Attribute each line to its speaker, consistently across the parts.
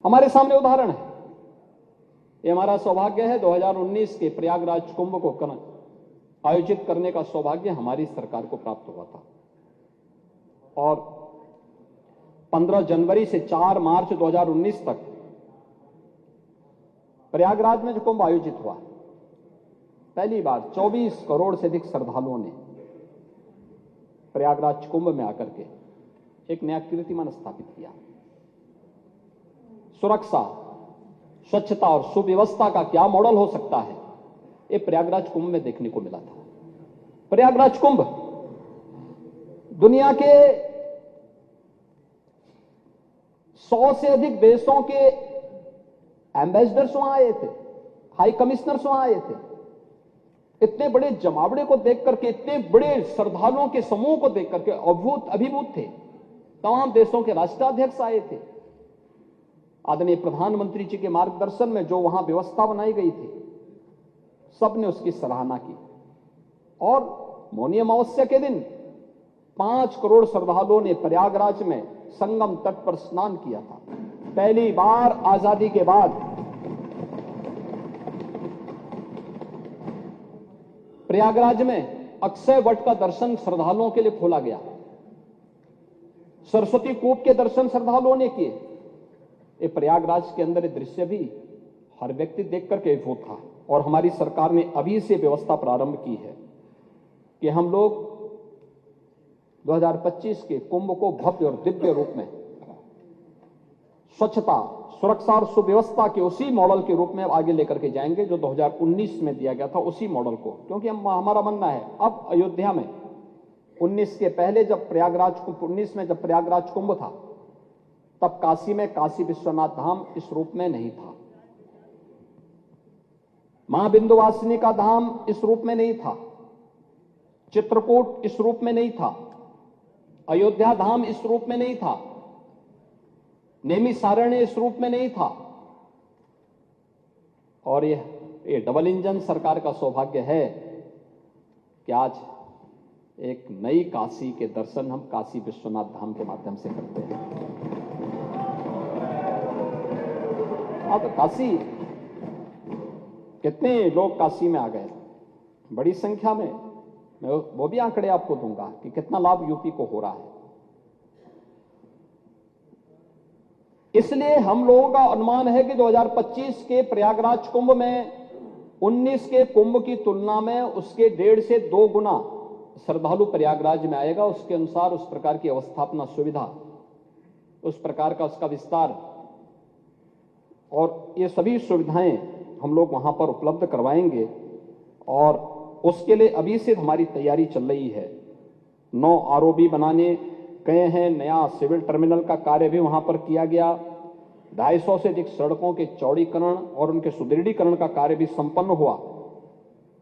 Speaker 1: हमारे सामने उदाहरण है। ये हमारा सौभाग्य है, 2019 के प्रयागराज कुंभ को आयोजित करने का सौभाग्य हमारी सरकार को प्राप्त हुआ था और 15 जनवरी से 4 मार्च 2019 तक प्रयागराज में जो कुंभ आयोजित हुआ, पहली बार 24 करोड़ से अधिक श्रद्धालुओं ने प्रयागराज कुंभ में आकर के एक नया कीर्तिमान स्थापित किया। सुरक्षा, स्वच्छता और सुव्यवस्था का क्या मॉडल हो सकता है, ये प्रयागराज कुंभ में देखने को मिला था। प्रयागराज कुंभ दुनिया के 100 से अधिक देशों के एम्बेसडर्स वहां आए थे, हाई कमिश्नर्स वहां आए थे। इतने बड़े जमावड़े को देख करके, इतने बड़े श्रद्धालुओं के समूह को देख करके अभिभूत थे। तमाम देशों के राष्ट्राध्यक्ष आए थे। आदरणीय प्रधानमंत्री जी के मार्गदर्शन में जो वहां व्यवस्था बनाई गई थी, सबने उसकी सराहना की। और मौनी अमावस्या के दिन 5 करोड़ श्रद्धालुओं ने प्रयागराज में संगम तट पर स्नान किया था। पहली बार आजादी के बाद प्रयागराज में अक्षय वट का दर्शन श्रद्धालुओं के लिए खोला गया। सरस्वती कूप के दर्शन श्रद्धालुओं ने किए। ये प्रयागराज के अंदर ये दृश्य भी हर व्यक्ति देख करके अभिभूत था। और हमारी सरकार ने अभी से व्यवस्था प्रारंभ की है कि हम लोग 2025 के कुंभ को भव्य और दिव्य रूप में स्वच्छता, सुरक्षा और सुव्यवस्था के उसी मॉडल के रूप में आगे लेकर के जाएंगे जो 2019 में दिया गया था, उसी मॉडल को। क्योंकि हमारा मानना है, अब अयोध्या में 19 के पहले जब प्रयागराज कुंभ, 19 में जब प्रयागराज कुंभ था, तब काशी में काशी विश्वनाथ धाम इस रूप में नहीं था। मां विंध्यवासिनी का धाम इस रूप में नहीं था। चित्रकूट इस रूप में नहीं था। अयोध्या धाम इस रूप में नहीं था। नैमिषारण्य इस रूप में नहीं था। और ये डबल इंजन सरकार का सौभाग्य है कि आज एक नई काशी के दर्शन हम काशी विश्वनाथ धाम के माध्यम से करते हैं। अब काशी, कितने लोग काशी में आ गए, बड़ी संख्या में। मैं वो भी आंकड़े आपको दूंगा कि कितना लाभ यूपी को हो रहा है। इसलिए हम लोगों का अनुमान है कि 2025 के प्रयागराज कुंभ में 19 के कुंभ की तुलना में उसके 1.5 से 2 गुना श्रद्धालु प्रयागराज में आएगा। उसके अनुसार उस प्रकार की अवस्थापना सुविधा, उस प्रकार का उसका विस्तार और ये सभी सुविधाएं हम लोग वहां पर उपलब्ध करवाएंगे। और उसके लिए अभी से हमारी तैयारी चल रही है। 9 आरओबी बनाने गए हैं, नया सिविल टर्मिनल का कार्य भी वहां पर किया गया। 250 से अधिक सड़कों के चौड़ीकरण और उनके सुदृढ़ीकरण का कार्य भी संपन्न हुआ।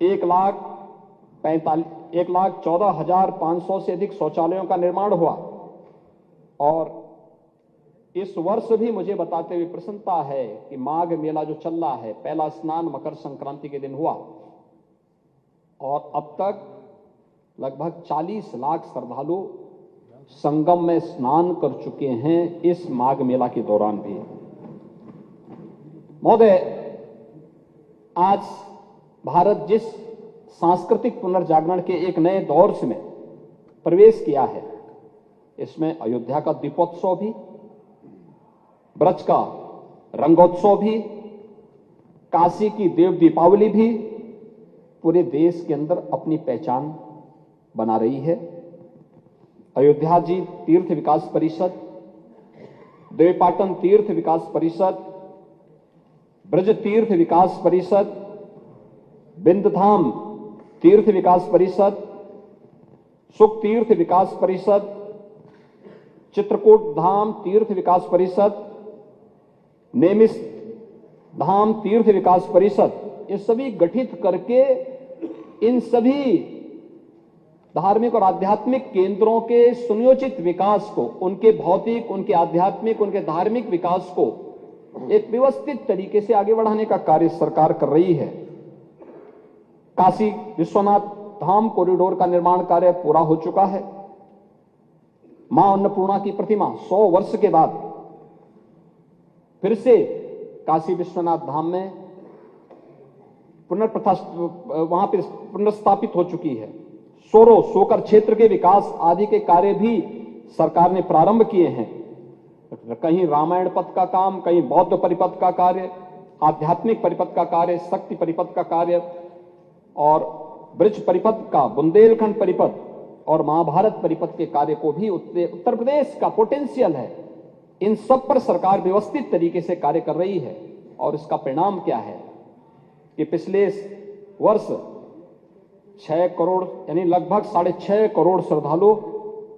Speaker 1: 1,14,500 से अधिक शौचालयों का निर्माण हुआ। और इस वर्ष भी मुझे बताते हुए प्रसन्नता है कि माघ मेला जो चल रहा है, पहला स्नान मकर संक्रांति के दिन हुआ और अब तक लगभग 40 लाख श्रद्धालु संगम में स्नान कर चुके हैं इस माघ मेला के दौरान भी। महोदय, आज भारत जिस सांस्कृतिक पुनर्जागरण के एक नए दौर में प्रवेश किया है, इसमें अयोध्या का दीपोत्सव भी, ब्रज का रंगोत्सव भी, काशी की देव दीपावली भी पूरे देश के अंदर अपनी पहचान बना रही है। अयोध्या जी तीर्थ विकास परिषद, देवपाटन तीर्थ विकास परिषद, ब्रज तीर्थ विकास परिषद, विंध्यधाम तीर्थ विकास परिषद, सुख तीर्थ विकास परिषद, चित्रकूट धाम तीर्थ विकास परिषद, नैमिष धाम तीर्थ विकास परिषद, ये सभी गठित करके इन सभी धार्मिक और आध्यात्मिक केंद्रों के सुनियोजित विकास को, उनके भौतिक, उनके आध्यात्मिक, उनके धार्मिक विकास को एक व्यवस्थित तरीके से आगे बढ़ाने का कार्य सरकार कर रही है। काशी विश्वनाथ धाम कॉरिडोर का निर्माण कार्य पूरा हो चुका है। मां अन्नपूर्णा की प्रतिमा 100 वर्ष के बाद फिर से काशी विश्वनाथ धाम में वहां पर पुनर्स्थापित हो चुकी है। सोकर क्षेत्र के विकास आदि के कार्य भी सरकार ने प्रारंभ किए हैं। कहीं रामायण पथ का काम, कहीं बौद्ध परिपथ का कार्य, आध्यात्मिक परिपथ का कार्य, शक्ति परिपथ का कार्य और ब्रज परिपथ का, बुंदेलखंड परिपथ और महाभारत परिपथ के कार्य को भी उत्तर प्रदेश का पोटेंशियल है। इन सब पर सरकार व्यवस्थित तरीके से कार्य कर रही है और इसका परिणाम क्या है कि पिछले वर्ष 6 करोड़ यानी लगभग 6.5 करोड़ श्रद्धालु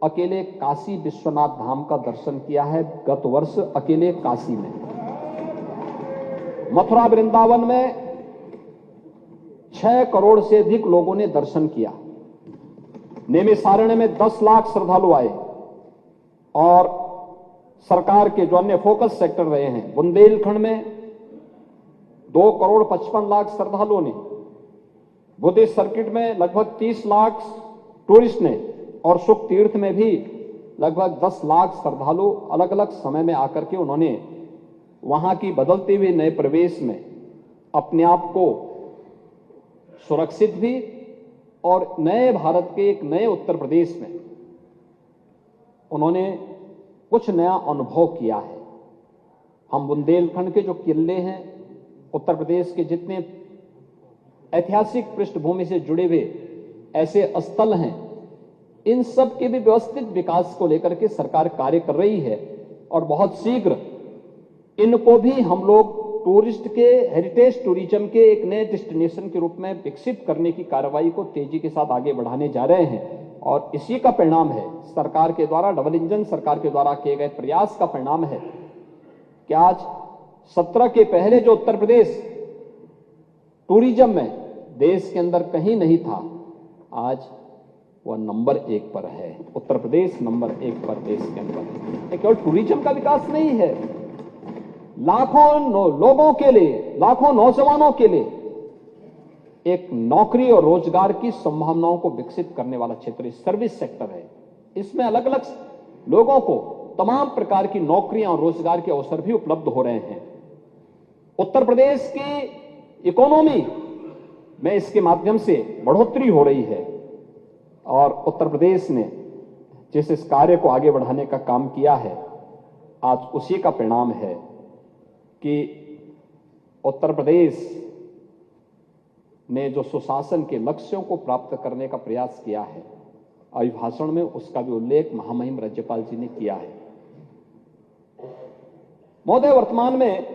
Speaker 1: अकेले काशी विश्वनाथ धाम का दर्शन किया है गत वर्ष अकेले काशी में। मथुरा वृंदावन में 6 करोड़ से अधिक लोगों ने दर्शन किया। नैमिषारण्य में 10 लाख श्रद्धालु आए और सरकार के जो अन्य फोकस सेक्टर रहे हैं, बुंदेलखंड में 2 करोड़ 55 लाख श्रद्धालुओं ने, बुद्धिस्ट सर्किट में लगभग 30 लाख टूरिस्ट ने और सुख तीर्थ में भी लगभग 10 लाख श्रद्धालु अलग अलग समय में आकर के उन्होंने वहां की बदलते हुए नए प्रवेश में अपने आप को सुरक्षित भी और नए भारत के एक नए उत्तर प्रदेश में उन्होंने कुछ नया अनुभव किया है। हम बुंदेलखंड के जो किले हैं, उत्तर प्रदेश के जितने ऐतिहासिक पृष्ठभूमि से जुड़े हुए ऐसे स्थल हैं, इन सब के भी व्यवस्थित विकास को लेकर के सरकार कार्य कर रही है और बहुत शीघ्र इनको भी हम लोग टूरिस्ट के, हेरिटेज टूरिज्म के एक नए डेस्टिनेशन के रूप में विकसित करने की कार्रवाई को तेजी के साथ आगे बढ़ाने जा रहे हैं। और इसी का परिणाम है, सरकार के द्वारा, डबल इंजन सरकार के द्वारा किए गए प्रयास का परिणाम है कि आज 17 के पहले जो उत्तर प्रदेश टूरिज्म में देश के अंदर कहीं नहीं था, आज वह नंबर 1 पर है। उत्तर प्रदेश नंबर 1 पर देश के अंदर है। ये केवल टूरिज्म का विकास नहीं है, लाखों लोगों के लिए, लाखों नौजवानों के लिए एक नौकरी और रोजगार की संभावनाओं को विकसित करने वाला क्षेत्र सर्विस सेक्टर है। इसमें अलग अलग लोगों को तमाम प्रकार की नौकरियां और रोजगार के अवसर भी उपलब्ध हो रहे हैं। उत्तर प्रदेश की इकोनॉमी में इसके माध्यम से बढ़ोतरी हो रही है और उत्तर प्रदेश ने जिस इस कार्य को आगे बढ़ाने का काम किया है, आज उसी का परिणाम है कि उत्तर प्रदेश ने जो सुशासन के लक्ष्यों को प्राप्त करने का प्रयास किया है, अभिभाषण में उसका भी उल्लेख महामहिम राज्यपाल जी ने किया है। महोदय, वर्तमान में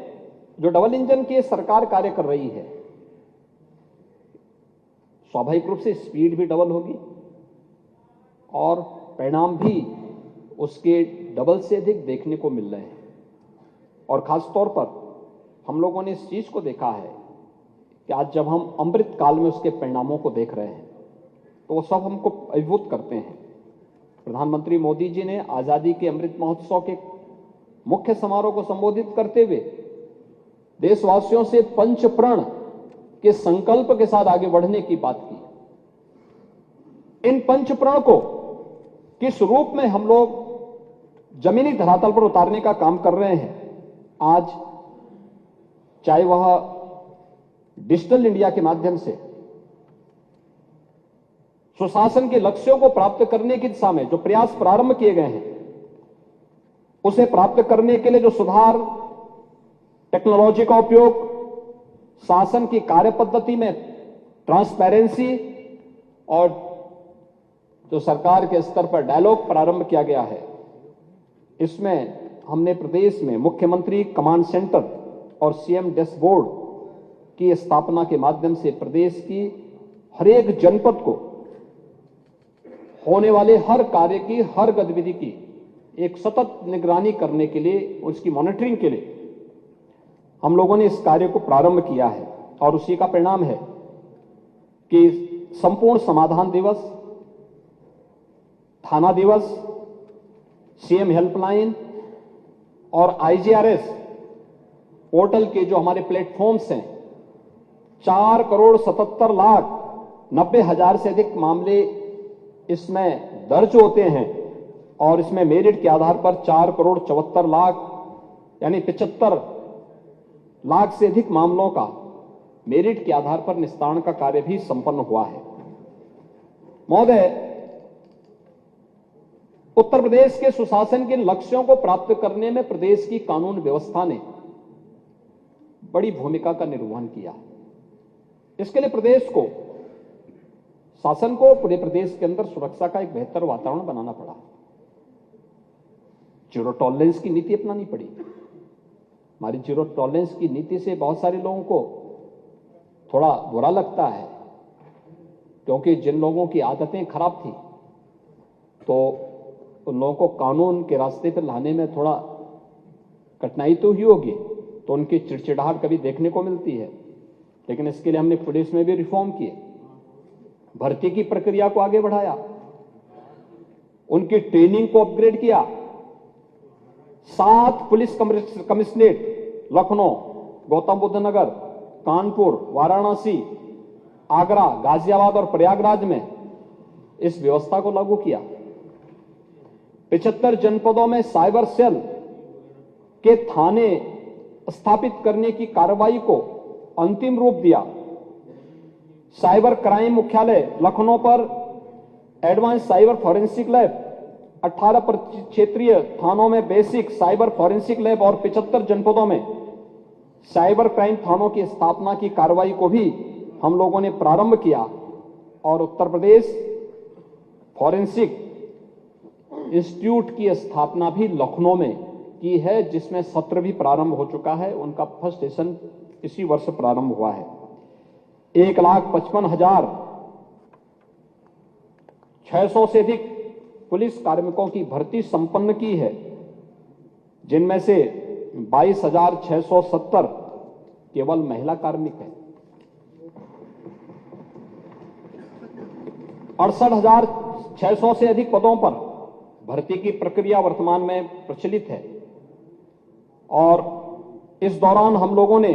Speaker 1: जो डबल इंजन की सरकार कार्य कर रही है, स्वाभाविक रूप से स्पीड भी डबल होगी और परिणाम भी उसके डबल से अधिक देखने को मिल रहे हैं। और खास तौर पर हम लोगों ने इस चीज को देखा है कि आज जब हम अमृत काल में उसके परिणामों को देख रहे हैं तो वो सब हमको अभिभूत करते हैं। प्रधानमंत्री मोदी जी ने आजादी के अमृत महोत्सव के मुख्य समारोह को संबोधित करते हुए देशवासियों से पंच प्रण के संकल्प के साथ आगे बढ़ने की बात की। इन पंच प्रण को किस रूप में हम लोग जमीनी धरातल पर उतारने का काम कर रहे हैं, आज चाहे वह डिजिटल इंडिया के माध्यम से सुशासन के लक्ष्यों को प्राप्त करने की दिशा में जो प्रयास प्रारंभ किए गए हैं, उसे प्राप्त करने के लिए जो सुधार, टेक्नोलॉजी का उपयोग, शासन की कार्य पद्धति में ट्रांसपेरेंसी और जो सरकार के स्तर पर डायलॉग प्रारंभ किया गया है, इसमें हमने प्रदेश में मुख्यमंत्री कमांड सेंटर और सीएम डैशबोर्ड की स्थापना के माध्यम से प्रदेश की हर एक जनपद को होने वाले हर कार्य की, हर गतिविधि की एक सतत निगरानी करने के लिए, उसकी मॉनिटरिंग के लिए हम लोगों ने इस कार्य को प्रारंभ किया है। और उसी का परिणाम है कि संपूर्ण समाधान दिवस, थाना दिवस, सीएम हेल्पलाइन और आईजीआरएस पोर्टल के जो हमारे प्लेटफॉर्म्स हैं, 4,77,90,000 से अधिक मामले इसमें दर्ज होते हैं और इसमें मेरिट के आधार पर 4,74,00,000 यानी 75 लाख से अधिक मामलों का मेरिट के आधार पर निस्तारण का कार्य भी संपन्न हुआ है। महोदय, उत्तर प्रदेश के सुशासन के लक्ष्यों को प्राप्त करने में प्रदेश की कानून व्यवस्था ने बड़ी भूमिका का निर्वहन किया। इसके लिए प्रदेश को, शासन को पूरे प्रदेश के अंदर सुरक्षा का एक बेहतर वातावरण बनाना पड़ा। जीरो टॉलरेंस की नीति अपनानी पड़ी। हमारी जीरो टॉलरेंस की नीति से बहुत सारे लोगों को थोड़ा बुरा लगता है, क्योंकि जिन लोगों की आदतें खराब थी तो उन लोगों को कानून के रास्ते पर लाने में थोड़ा कठिनाई तो ही होगी, तो उनकी चिड़चिड़ाहट कभी देखने को मिलती है। लेकिन इसके लिए हमने पुलिस में भी रिफॉर्म किए, भर्ती की प्रक्रिया को आगे बढ़ाया, उनकी ट्रेनिंग को अपग्रेड किया। 7 पुलिस कमिश्नरेट लखनऊ, गौतम बुद्ध नगर, कानपुर, वाराणसी, आगरा, गाजियाबाद और प्रयागराज में इस व्यवस्था को लागू किया। 75 जनपदों में साइबर सेल के थाने स्थापित करने की कार्रवाई को अंतिम रूप दिया। साइबर क्राइम मुख्यालय लखनऊ पर एडवांस साइबर फॉरेंसिक लैब, 18 क्षेत्रीय थानों में बेसिक साइबर फॉरेंसिक लैब और 75 जनपदों में साइबर क्राइम थानों की स्थापना की कार्रवाई को भी हम लोगों ने प्रारंभ किया। और उत्तर प्रदेश फॉरेंसिक इंस्टीट्यूट की स्थापना भी लखनऊ में की है, जिसमें सत्र भी प्रारंभ हो चुका है। उनका फर्स्ट सेशन इसी वर्ष प्रारंभ हुआ है। 1,55,600 से अधिक पुलिस कार्मिकों की भर्ती संपन्न की है, जिनमें से 22,670 केवल महिला कार्मिक हैं। 68,600 से अधिक पदों पर भर्ती की प्रक्रिया वर्तमान में प्रचलित है। और इस दौरान हम लोगों ने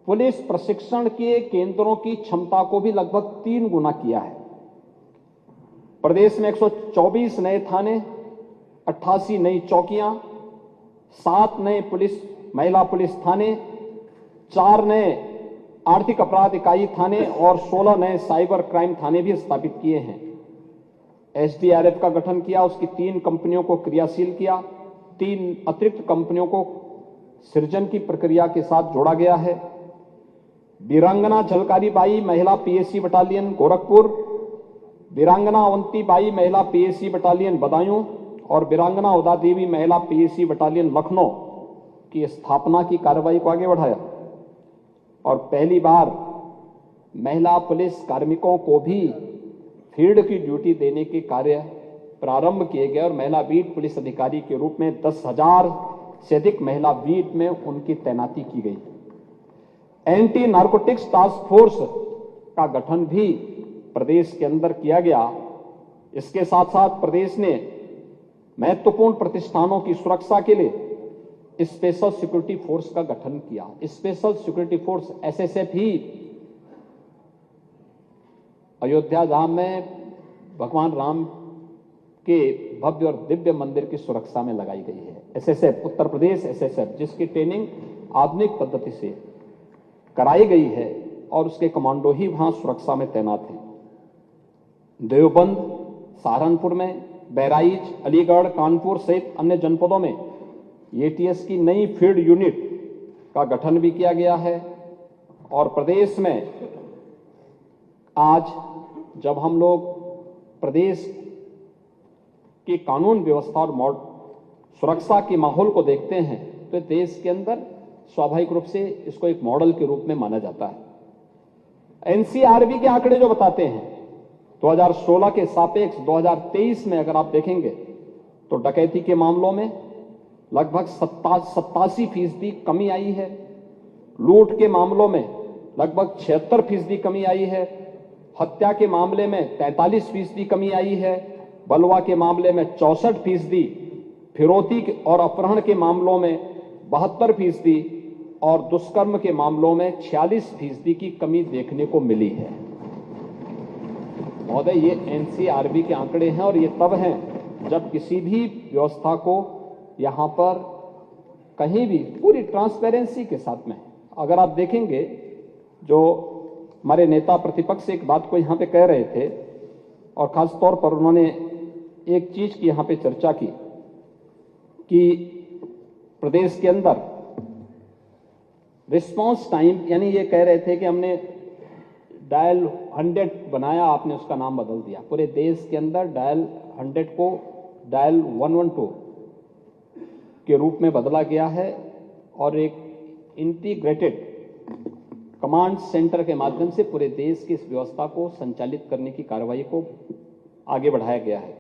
Speaker 1: पुलिस प्रशिक्षण के केंद्रों की क्षमता को भी लगभग 3 गुना किया है। प्रदेश में 124 नए थाने, 88 नई चौकियां, 7 नए महिला पुलिस थाने, 4 नए आर्थिक अपराध इकाई थाने और 16 नए साइबर क्राइम थाने भी स्थापित किए हैं। एसडीआरएफ का गठन किया, उसकी 3 कंपनियों को क्रियाशील किया, 3 अतिरिक्त कंपनियों को सृजन की प्रक्रिया के साथ जोड़ा गया है। वीरांगना झलकारी बाई महिला पीएसी बटालियन गोरखपुर, वीरांगना अवंती बाई महिला पीएसी बटालियन बदायूं और वीरांगना उदा देवी महिला पीएसी बटालियन लखनऊ की स्थापना की कार्रवाई को आगे बढ़ाया। और पहली बार महिला पुलिस कार्मिकों को भी फील्ड की ड्यूटी देने के कार्य प्रारंभ किए गए और महिला बीट पुलिस अधिकारी के रूप में 10,000 से अधिक महिला बीट में उनकी तैनाती की गई। एंटी नारकोटिक्स टास्क फोर्स का गठन भी प्रदेश के अंदर किया गया। इसके साथ साथ प्रदेश ने महत्वपूर्ण प्रतिष्ठानों की सुरक्षा के लिए स्पेशल सिक्योरिटी फोर्स का गठन किया। स्पेशल सिक्योरिटी फोर्स एसएसएफ ही अयोध्या धाम में भगवान राम के भव्य और दिव्य मंदिर की सुरक्षा में लगाई गई है। एसएसएफ, उत्तर प्रदेश एसएसएफ, जिसकी ट्रेनिंग आधुनिक पद्धति से कराई गई है और उसके कमांडो ही वहां सुरक्षा में तैनात हैं। देवबंद, सहारनपुर में, बहराइच, अलीगढ़, कानपुर सहित अन्य जनपदों में एटीएस की नई फील्ड यूनिट का गठन भी किया गया है। और प्रदेश में आज जब हम लोग प्रदेश की कानून व्यवस्था और सुरक्षा के माहौल को देखते हैं तो देश के अंदर स्वाभाविक रूप से इसको एक मॉडल के रूप में माना जाता है। एनसीआरबी के आंकड़े जो बताते हैं 2016 के सापेक्ष 2023 में अगर आप देखेंगे तो डकैती के मामलों में लगभग 87% कमी आई है, लूट के मामलों में लगभग 76% कमी आई है, हत्या के मामले में 43% कमी आई है, बलवा के मामले में 64%, फिरौती और अपहरण के मामलों में 72% और दुष्कर्म के मामलों में 46% की कमी देखने को मिली है। महोदय, ये एनसीआरबी के आंकड़े हैं और ये तब हैं जब किसी भी व्यवस्था को यहां पर कहीं भी पूरी ट्रांसपेरेंसी के साथ में है। अगर आप देखेंगे जो हमारे नेता प्रतिपक्ष एक बात को यहां पे कह रहे थे और खास तौर पर उन्होंने एक चीज की यहां पे चर्चा की कि प्रदेश के अंदर रिस्पांस टाइम, यानी ये कह रहे थे कि हमने डायल 100 बनाया, आपने उसका नाम बदल दिया। पूरे देश के अंदर डायल 100 को डायल 112 के रूप में बदला गया है और एक इंटीग्रेटेड कमांड सेंटर के माध्यम से पूरे देश की इस व्यवस्था को संचालित करने की कार्रवाई को आगे बढ़ाया गया है।